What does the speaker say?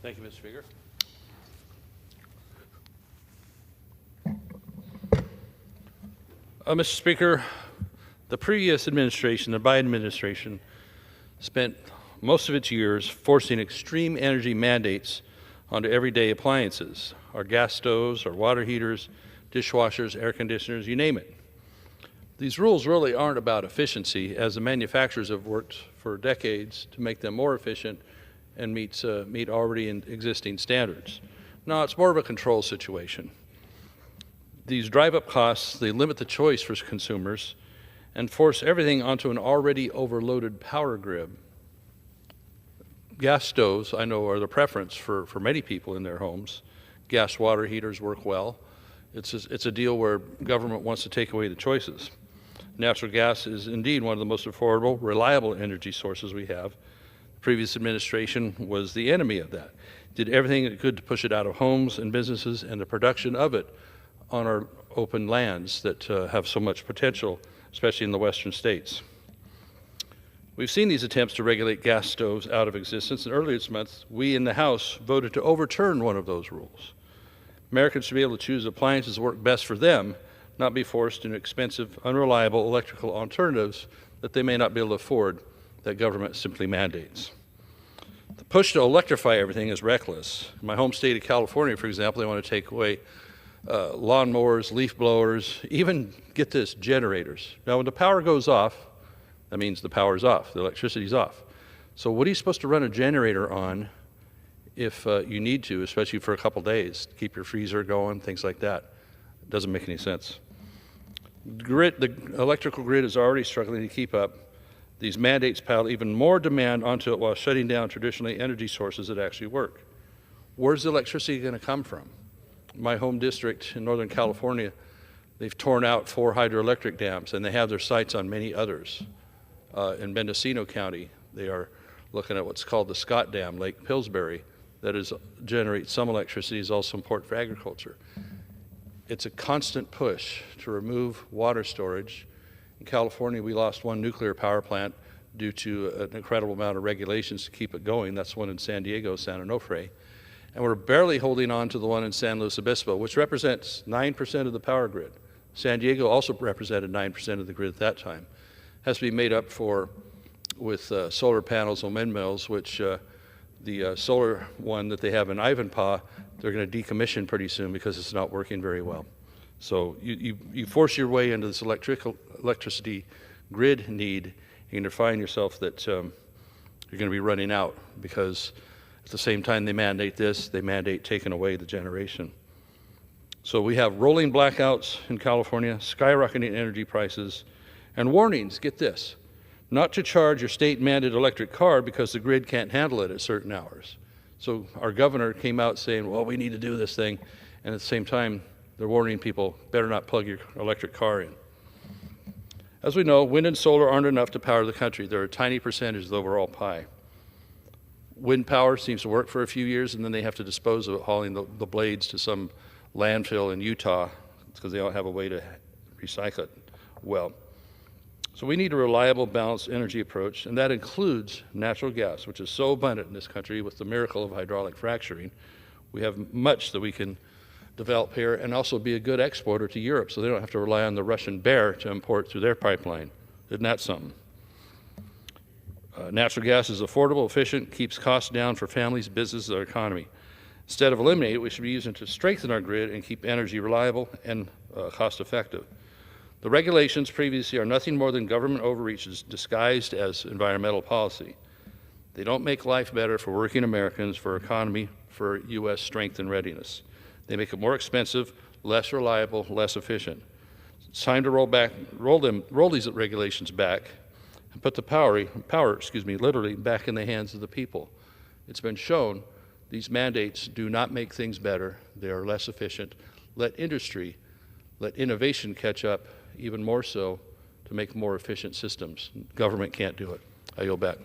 Thank you, Mr. Speaker. Mr. Speaker, the previous administration, the Biden administration, spent most of its years forcing extreme energy mandates onto everyday appliances, our gas stoves, our water heaters, dishwashers, air conditioners, you name it. These rules really aren't about efficiency, as the manufacturers have worked for decades to make them more efficient and meet already existing standards. No, it's more of a control situation. These drive up costs, they limit the choice for consumers and force everything onto an already overloaded power grid. Gas stoves, I know, are the preference for many people in their homes. Gas water heaters work well. It's a deal where government wants to take away the choices. Natural gas is indeed one of the most affordable, reliable energy sources we have. The previous administration was the enemy of that. Did everything it could to push it out of homes and businesses and the production of it on our open lands that have so much potential, especially in the western states. We've seen these attempts to regulate gas stoves out of existence, and earlier this month, we in the House voted to overturn one of those rules. Americans should be able to choose appliances that work best for them, not be forced into expensive, unreliable electrical alternatives that they may not be able to afford, that government simply mandates. The push to electrify everything is reckless. In my home state of California, for example, they want to take away lawnmowers, leaf blowers, even, get this, generators. Now, when the power goes off, that means the power's off, the electricity's off. So what are you supposed to run a generator on if you need to, especially for a couple days, to keep your freezer going, things like that? It doesn't make any sense. The electrical grid is already struggling to keep up. These mandates pile even more demand onto it while shutting down traditionally energy sources that actually work. Where's the electricity going to come from? My home district in Northern California, they've torn out 4 hydroelectric dams, and they have their sights on many others. In Mendocino County, they are looking at what's called the Scott Dam, Lake Pillsbury, that generates some electricity, is also important for agriculture. It's a constant push to remove water storage. In California, we lost one nuclear power plant due to an incredible amount of regulations to keep it going. That's one in San Diego, San Onofre. And we're barely holding on to the one in San Luis Obispo, which represents 9% of the power grid. San Diego also represented 9% of the grid at that time. Has to be made up for with solar panels and windmills, which the solar one that they have in Ivanpah, they're going to decommission pretty soon because it's not working very well. So you force your way into this electricity grid need, you're going to find yourself that you're going to be running out, because at the same time they mandate this, they mandate taking away the generation. So we have rolling blackouts in California, skyrocketing energy prices, and warnings, get this, not to charge your state-mandated electric car because the grid can't handle it at certain hours. So our governor came out saying, well, we need to do this thing, and at the same time, they're warning people, better not plug your electric car in. As we know, wind and solar aren't enough to power the country. They're a tiny percentage of the overall pie. Wind power seems to work for a few years, and then they have to dispose of it, hauling the blades to some landfill in Utah because they don't have a way to recycle it well. So we need a reliable, balanced energy approach, and that includes natural gas, which is so abundant in this country with the miracle of hydraulic fracturing. We have much that we can develop here and also be a good exporter to Europe, so they don't have to rely on the Russian bear to import through their pipeline. Isn't that something? Natural gas is affordable, efficient, keeps costs down for families, businesses, our economy. Instead of eliminating it, we should be using it to strengthen our grid and keep energy reliable and cost-effective. The regulations previously are nothing more than government overreaches disguised as environmental policy. They don't make life better for working Americans, for our economy, for U.S. strength and readiness. They make it more expensive, less reliable, less efficient. It's time to roll these regulations back and put the power, literally back in the hands of the people. It's been shown these mandates do not make things better. They are less efficient. Let industry, let innovation catch up even more so to make more efficient systems. Government can't do it. I yield back.